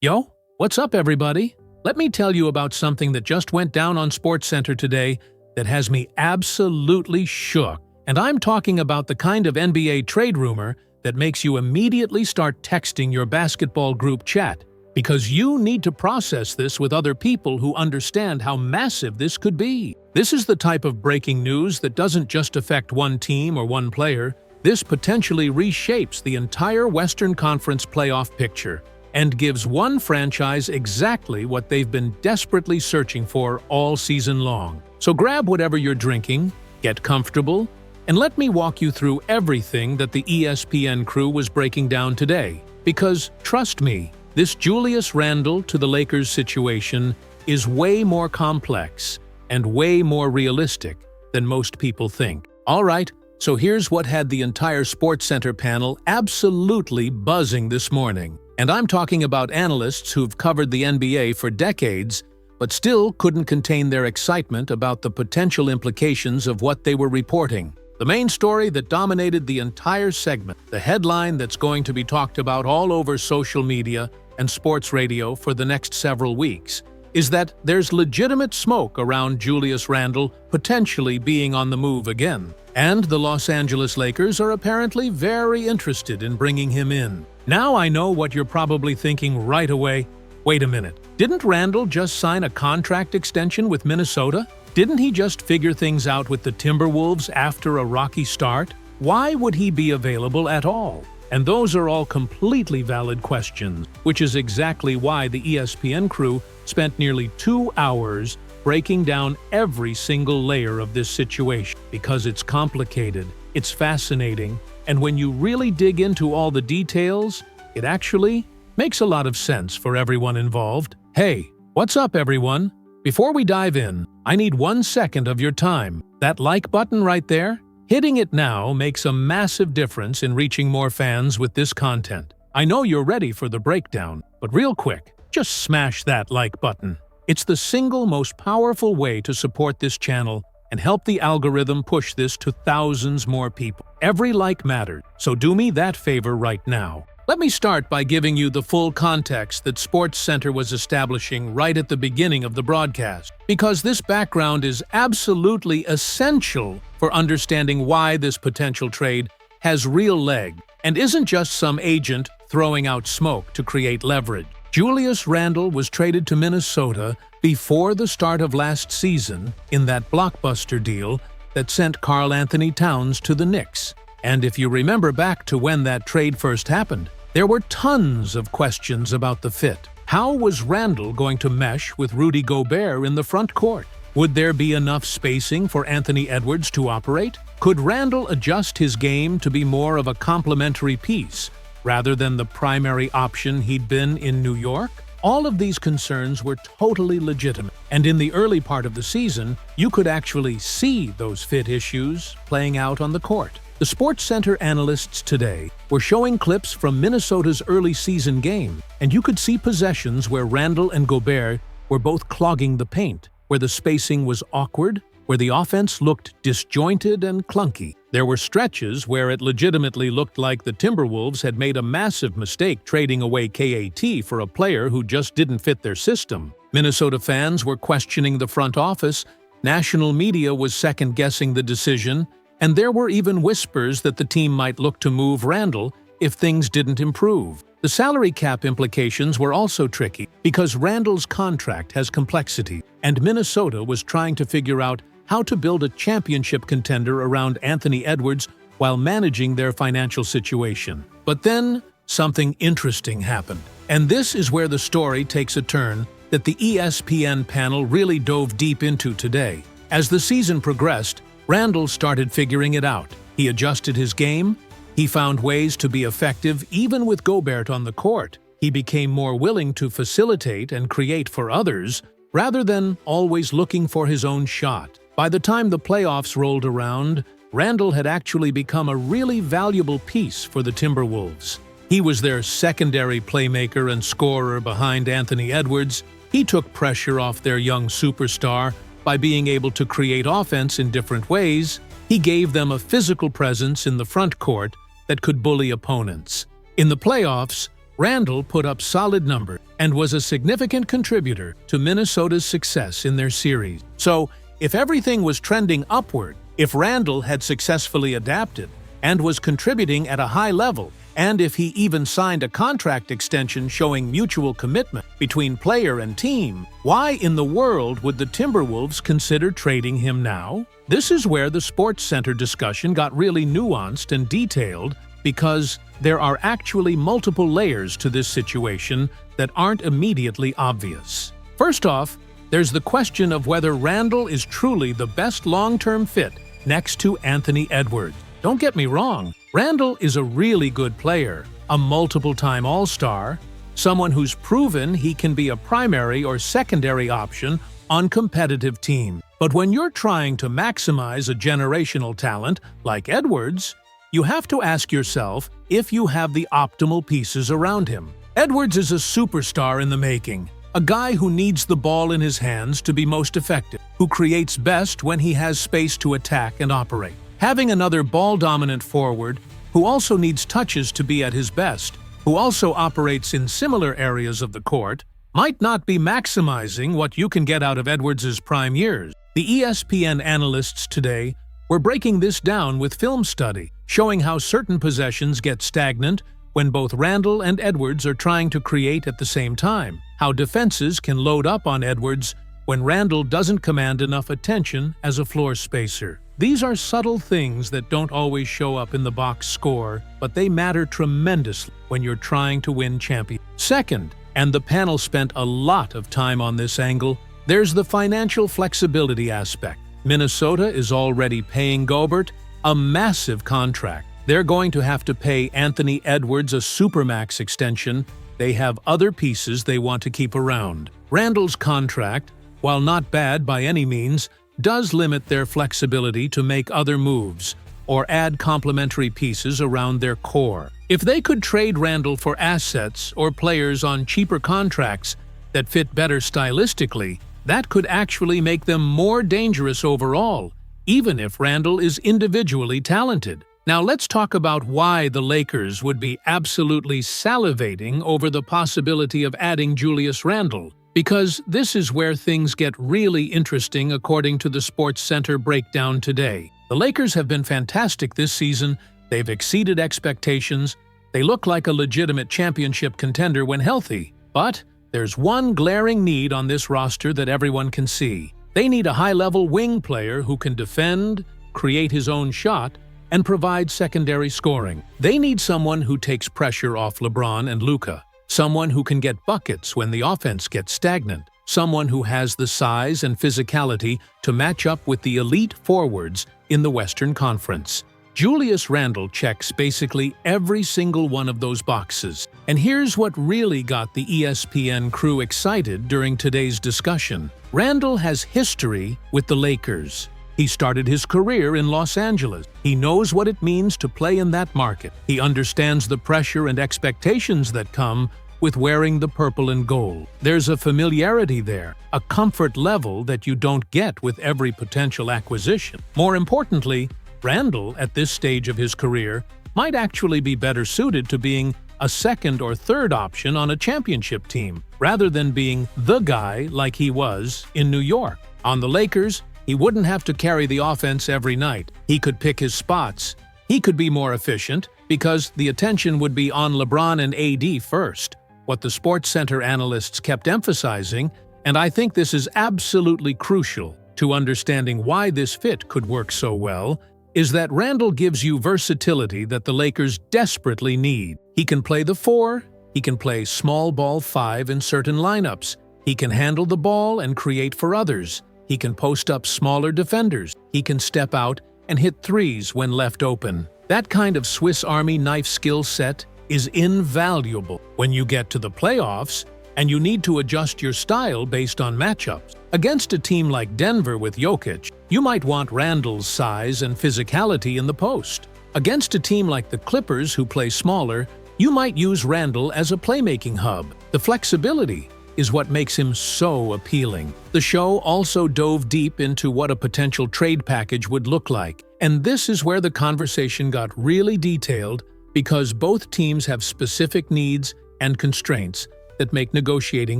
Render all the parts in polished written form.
Yo, what's up everybody? Let me tell you about something that just went down on SportsCenter today that has me absolutely shook. And I'm talking about the kind of NBA trade rumor that makes you immediately start texting your basketball group chat, because you need to process this with other people who understand how massive this could be. This is the type of breaking news that doesn't just affect one team or one player. This potentially reshapes the entire Western Conference playoff picture and gives one franchise exactly what they've been desperately searching for all season long. So grab whatever you're drinking, get comfortable, and let me walk you through everything that the ESPN crew was breaking down today. Because, trust me, this Julius Randle to the Lakers situation is way more complex and way more realistic than most people think. All right, so here's what had the entire SportsCenter panel absolutely buzzing this morning. And I'm talking about analysts who've covered the NBA for decades, but still couldn't contain their excitement about the potential implications of what they were reporting. The main story that dominated the entire segment, the headline that's going to be talked about all over social media and sports radio for the next several weeks, is that there's legitimate smoke around Julius Randle potentially being on the move again. And the Los Angeles Lakers are apparently very interested in bringing him in. Now I know what you're probably thinking right away. Wait a minute, didn't Randle just sign a contract extension with Minnesota? Didn't he just figure things out with the Timberwolves after a rocky start? Why would he be available at all? And those are all completely valid questions, which is exactly why the ESPN crew spent nearly 2 hours breaking down every single layer of this situation. Because it's complicated, it's fascinating, and when you really dig into all the details, it actually makes a lot of sense for everyone involved. Hey, what's up everyone? Before we dive in, I need 1 second of your time. That like button right there? Hitting it now makes a massive difference in reaching more fans with this content. I know you're ready for the breakdown, but real quick, just smash that like button. It's the single most powerful way to support this channel and help the algorithm push this to thousands more people. Every like matters, so do me that favor right now. Let me start by giving you the full context that SportsCenter was establishing right at the beginning of the broadcast, because this background is absolutely essential for understanding why this potential trade has real leg and isn't just some agent throwing out smoke to create leverage. Julius Randle was traded to Minnesota before the start of last season in that blockbuster deal that sent Karl Anthony Towns to the Knicks. And if you remember back to when that trade first happened, there were tons of questions about the fit. How was Randle going to mesh with Rudy Gobert in the front court? Would there be enough spacing for Anthony Edwards to operate? Could Randle adjust his game to be more of a complementary piece, rather than the primary option he'd been in New York? All of these concerns were totally legitimate, and in the early part of the season, you could actually see those fit issues playing out on the court. The SportsCenter analysts today were showing clips from Minnesota's early season game, and you could see possessions where Randle and Gobert were both clogging the paint, where the spacing was awkward, where the offense looked disjointed and clunky. There were stretches where it legitimately looked like the Timberwolves had made a massive mistake trading away KAT for a player who just didn't fit their system. Minnesota fans were questioning the front office, national media was second-guessing the decision, and there were even whispers that the team might look to move Randle if things didn't improve. The salary cap implications were also tricky, because Randle's contract has complexity, and Minnesota was trying to figure out how to build a championship contender around Anthony Edwards while managing their financial situation. But then, something interesting happened. And this is where the story takes a turn that the ESPN panel really dove deep into today. As the season progressed, Randle started figuring it out. He adjusted his game. He found ways to be effective even with Gobert on the court. He became more willing to facilitate and create for others, rather than always looking for his own shot. By the time the playoffs rolled around, Randle had actually become a really valuable piece for the Timberwolves. He was their secondary playmaker and scorer behind Anthony Edwards. He took pressure off their young superstar by being able to create offense in different ways. He gave them a physical presence in the front court that could bully opponents. In the playoffs, Randle put up solid numbers and was a significant contributor to Minnesota's success in their series. So, if everything was trending upward, if Randle had successfully adapted and was contributing at a high level, and if he even signed a contract extension showing mutual commitment between player and team, why in the world would the Timberwolves consider trading him now? This is where the Sports Center discussion got really nuanced and detailed, because there are actually multiple layers to this situation that aren't immediately obvious. First off, there's the question of whether Randle is truly the best long-term fit next to Anthony Edwards. Don't get me wrong, Randle is a really good player, a multiple-time All-Star, someone who's proven he can be a primary or secondary option on competitive teams. But when you're trying to maximize a generational talent like Edwards, you have to ask yourself if you have the optimal pieces around him. Edwards is a superstar in the making, a guy who needs the ball in his hands to be most effective, who creates best when he has space to attack and operate. Having another ball-dominant forward who also needs touches to be at his best, who also operates in similar areas of the court, might not be maximizing what you can get out of Edwards' prime years. The ESPN analysts today were breaking this down with film study, showing how certain possessions get stagnant when both Randle and Edwards are trying to create at the same time, how defenses can load up on Edwards when Randle doesn't command enough attention as a floor spacer. These are subtle things that don't always show up in the box score, but they matter tremendously when you're trying to win championships. Second, and the panel spent a lot of time on this angle, there's the financial flexibility aspect. Minnesota is already paying Gobert a massive contract. They're going to have to pay Anthony Edwards a supermax extension. They have other pieces they want to keep around. Randle's contract, while not bad by any means, does limit their flexibility to make other moves or add complementary pieces around their core. If they could trade Randle for assets or players on cheaper contracts that fit better stylistically, that could actually make them more dangerous overall, even if Randle is individually talented. Now let's talk about why the Lakers would be absolutely salivating over the possibility of adding Julius Randle, because this is where things get really interesting according to the Sports Center breakdown today. The Lakers have been fantastic this season, they've exceeded expectations, they look like a legitimate championship contender when healthy. But there's one glaring need on this roster that everyone can see. They need a high-level wing player who can defend, create his own shot, and provide secondary scoring. They need someone who takes pressure off LeBron and Luka, someone who can get buckets when the offense gets stagnant, someone who has the size and physicality to match up with the elite forwards in the Western Conference. Julius Randle checks basically every single one of those boxes. And here's what really got the ESPN crew excited during today's discussion. Randle has history with the Lakers. He started his career in Los Angeles. He knows what it means to play in that market. He understands the pressure and expectations that come with wearing the purple and gold. There's a familiarity there, a comfort level that you don't get with every potential acquisition. More importantly, Randle, at this stage of his career, might actually be better suited to being a second or third option on a championship team, rather than being the guy like he was in New York. On the Lakers, he wouldn't have to carry the offense every night. He could pick his spots. He could be more efficient because the attention would be on LeBron and AD first. What the Sports Center analysts kept emphasizing, and I think this is absolutely crucial to understanding why this fit could work so well, is that Randle gives you versatility that the Lakers desperately need. He can play the 4, he can play small ball 5 in certain lineups, he can handle the ball and create for others, he can post up smaller defenders, he can step out and hit threes when left open. That kind of Swiss Army knife skill set is invaluable when you get to the playoffs and you need to adjust your style based on matchups. Against a team like Denver with Jokic, you might want Randle's size and physicality in the post. Against a team like the Clippers who play smaller, you might use Randle as a playmaking hub. The flexibility is what makes him so appealing. The show also dove deep into what a potential trade package would look like, and this is where the conversation got really detailed because both teams have specific needs and constraints that make negotiating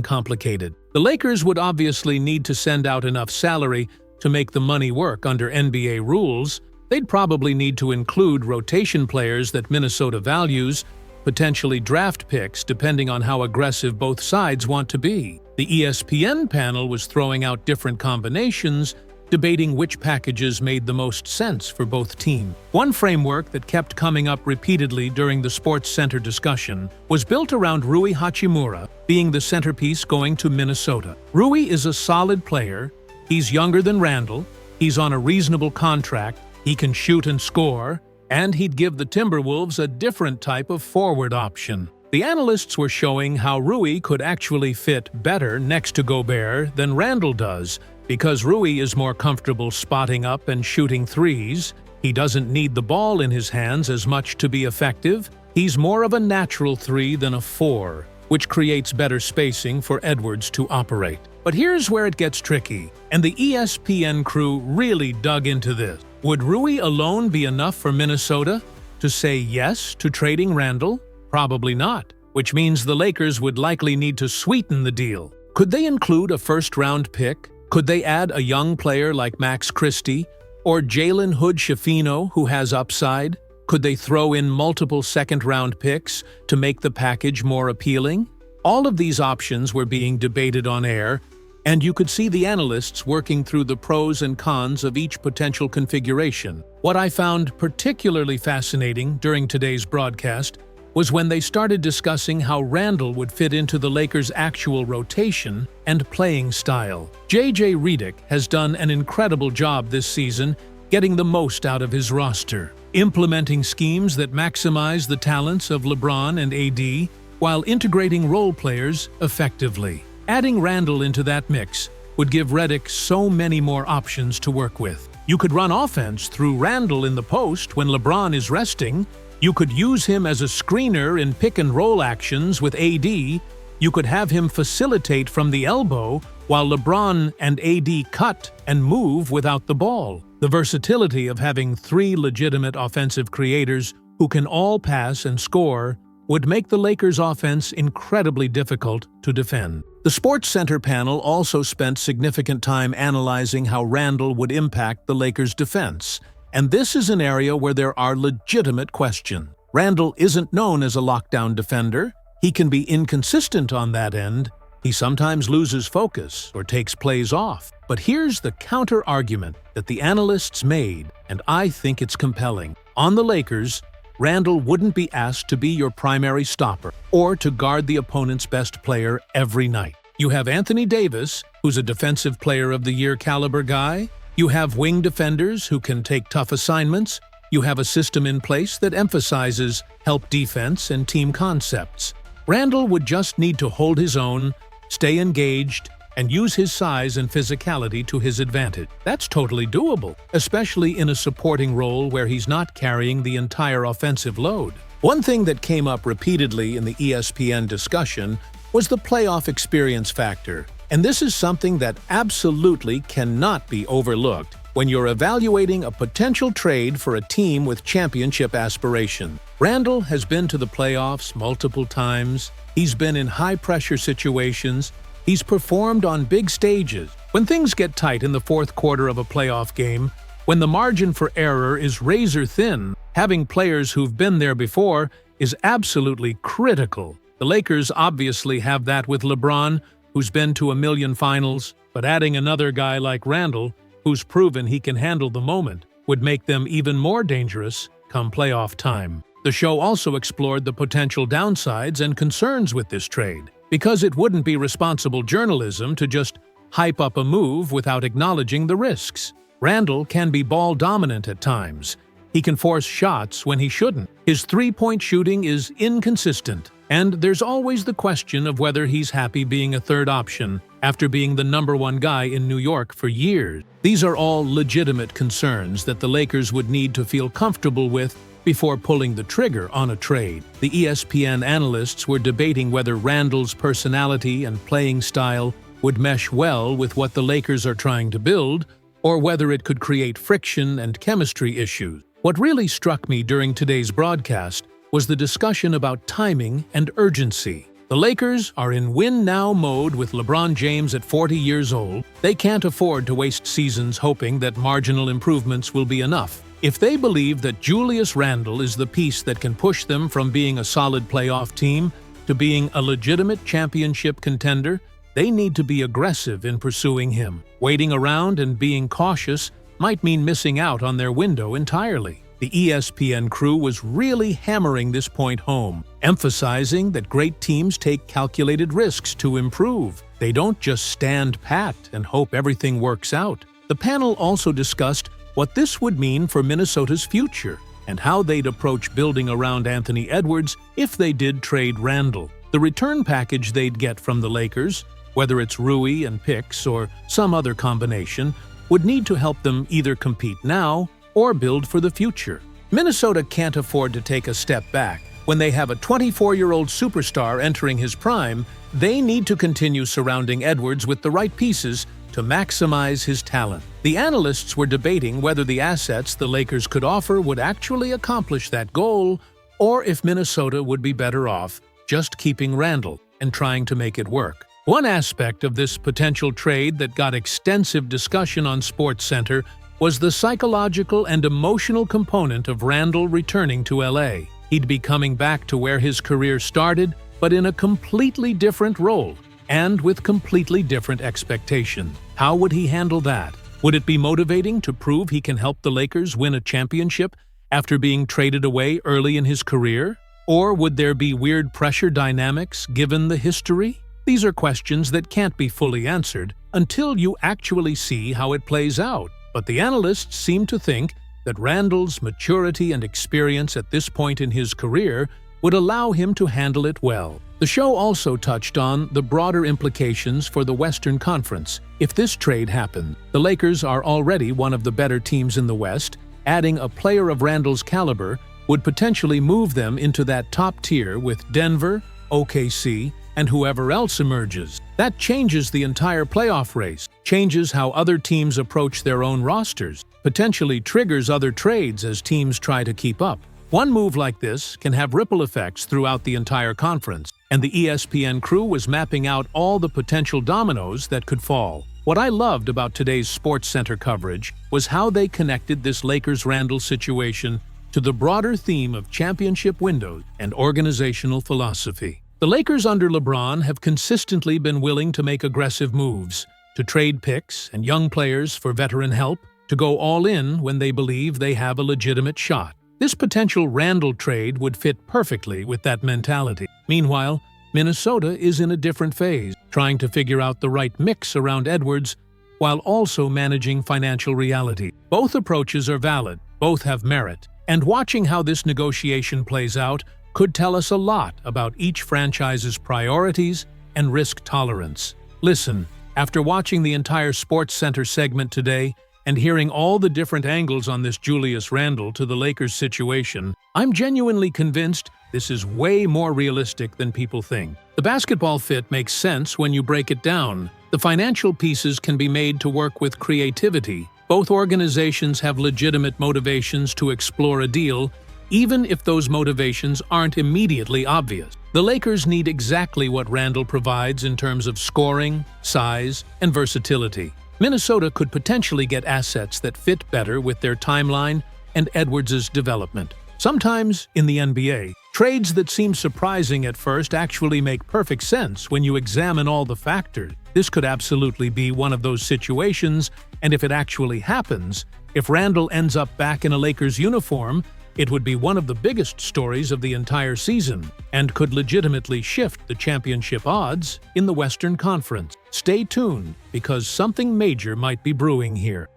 complicated. The Lakers would obviously need to send out enough salary to make the money work under NBA rules. They'd probably need to include rotation players that Minnesota values, potentially draft picks depending on how aggressive both sides want to be. The ESPN panel was throwing out different combinations, debating which packages made the most sense for both teams. One framework that kept coming up repeatedly during the Sports Center discussion was built around Rui Hachimura being the centerpiece going to Minnesota. Rui is a solid player, he's younger than Randle, he's on a reasonable contract, he can shoot and score, and he'd give the Timberwolves a different type of forward option. The analysts were showing how Rui could actually fit better next to Gobert than Randle does, because Rui is more comfortable spotting up and shooting threes. He doesn't need the ball in his hands as much to be effective. He's more of a natural 3 than a 4, which creates better spacing for Edwards to operate. But here's where it gets tricky, and the ESPN crew really dug into this. Would Rui alone be enough for Minnesota to say yes to trading Randle? Probably not, which means the Lakers would likely need to sweeten the deal. Could they include a first-round pick? Could they add a young player like Max Christie or Jalen Hood-Schifino who has upside? Could they throw in multiple second-round picks to make the package more appealing? All of these options were being debated on air, and you could see the analysts working through the pros and cons of each potential configuration. What I found particularly fascinating during today's broadcast was when they started discussing how Randle would fit into the Lakers' actual rotation and playing style. J.J. Redick has done an incredible job this season getting the most out of his roster, implementing schemes that maximize the talents of LeBron and AD while integrating role players effectively. Adding Randle into that mix would give Redick so many more options to work with. You could run offense through Randle in the post when LeBron is resting. You could use him as a screener in pick-and-roll actions with AD. You could have him facilitate from the elbow while LeBron and AD cut and move without the ball. The versatility of having 3 legitimate offensive creators who can all pass and score would make the Lakers' offense incredibly difficult to defend. The Sports Center panel also spent significant time analyzing how Randle would impact the Lakers' defense. And this is an area where there are legitimate questions. Randle isn't known as a lockdown defender. He can be inconsistent on that end. He sometimes loses focus or takes plays off. But here's the counter-argument that the analysts made, and I think it's compelling. On the Lakers, Randle wouldn't be asked to be your primary stopper or to guard the opponent's best player every night. You have Anthony Davis, who's a Defensive Player of the Year caliber guy. You have wing defenders who can take tough assignments. You have a system in place that emphasizes help defense and team concepts. Randle would just need to hold his own, stay engaged, and use his size and physicality to his advantage. That's totally doable, especially in a supporting role where he's not carrying the entire offensive load. One thing that came up repeatedly in the ESPN discussion was the playoff experience factor. And this is something that absolutely cannot be overlooked when you're evaluating a potential trade for a team with championship aspirations. Randle has been to the playoffs multiple times. He's been in high-pressure situations. He's performed on big stages. When things get tight in the fourth quarter of a playoff game, when the margin for error is razor thin, having players who've been there before is absolutely critical. The Lakers obviously have that with LeBron, who's been to a million finals, but adding another guy like Randle, who's proven he can handle the moment, would make them even more dangerous come playoff time. The show also explored the potential downsides and concerns with this trade, because it wouldn't be responsible journalism to just hype up a move without acknowledging the risks. Randle can be ball-dominant at times. He can force shots when he shouldn't. His three-point shooting is inconsistent, and there's always the question of whether he's happy being a third option after being the #1 guy in New York for years. These are all legitimate concerns that the Lakers would need to feel comfortable with before pulling the trigger on a trade. The ESPN analysts were debating whether Randle's personality and playing style would mesh well with what the Lakers are trying to build, or whether it could create friction and chemistry issues. What really struck me during today's broadcast was the discussion about timing and urgency. The Lakers are in win-now mode with LeBron James at 40 years old. They can't afford to waste seasons hoping that marginal improvements will be enough. If they believe that Julius Randle is the piece that can push them from being a solid playoff team to being a legitimate championship contender, they need to be aggressive in pursuing him. Waiting around and being cautious might mean missing out on their window entirely. The ESPN crew was really hammering this point home, emphasizing that great teams take calculated risks to improve. They don't just stand pat and hope everything works out. The panel also discussed what this would mean for Minnesota's future and how they'd approach building around Anthony Edwards if they did trade Randle. The return package they'd get from the Lakers, whether it's Rui and picks or some other combination, would need to help them either compete now or build for the future. Minnesota can't afford to take a step back. When they have a 24-year-old superstar entering his prime, they need to continue surrounding Edwards with the right pieces to maximize his talent. The analysts were debating whether the assets the Lakers could offer would actually accomplish that goal, or if Minnesota would be better off just keeping Randle and trying to make it work. One aspect of this potential trade that got extensive discussion on SportsCenter was the psychological and emotional component of Randle returning to LA. He'd be coming back to where his career started, but in a completely different role and with completely different expectations. How would he handle that? Would it be motivating to prove he can help the Lakers win a championship after being traded away early in his career? Or would there be weird pressure dynamics given the history? These are questions that can't be fully answered until you actually see how it plays out. But the analysts seem to think that Randle's maturity and experience at this point in his career would allow him to handle it well. The show also touched on the broader implications for the Western Conference. If this trade happened, the Lakers are already one of the better teams in the West. Adding a player of Randle's caliber would potentially move them into that top tier with Denver, OKC, and whoever else emerges. That changes the entire playoff race, changes how other teams approach their own rosters, potentially triggers other trades as teams try to keep up. One move like this can have ripple effects throughout the entire conference, and the ESPN crew was mapping out all the potential dominoes that could fall. What I loved about today's SportsCenter coverage was how they connected this Lakers-Randle situation to the broader theme of championship windows and organizational philosophy. The Lakers under LeBron have consistently been willing to make aggressive moves, to trade picks and young players for veteran help, to go all in when they believe they have a legitimate shot. This potential Randle trade would fit perfectly with that mentality. Meanwhile, Minnesota is in a different phase, trying to figure out the right mix around Edwards while also managing financial reality. Both approaches are valid, both have merit, and watching how this negotiation plays out could tell us a lot about each franchise's priorities and risk tolerance. Listen, after watching the entire SportsCenter segment today and hearing all the different angles on this Julius Randle to the Lakers situation, I'm genuinely convinced this is way more realistic than people think. The basketball fit makes sense when you break it down. The financial pieces can be made to work with creativity. Both organizations have legitimate motivations to explore a deal, even if those motivations aren't immediately obvious. The Lakers need exactly what Randle provides in terms of scoring, size, and versatility. Minnesota could potentially get assets that fit better with their timeline and Edwards' development. Sometimes, in the NBA, trades that seem surprising at first actually make perfect sense when you examine all the factors. This could absolutely be one of those situations, and if it actually happens, if Randle ends up back in a Lakers uniform, it would be one of the biggest stories of the entire season and could legitimately shift the championship odds in the Western Conference. Stay tuned, because something major might be brewing here.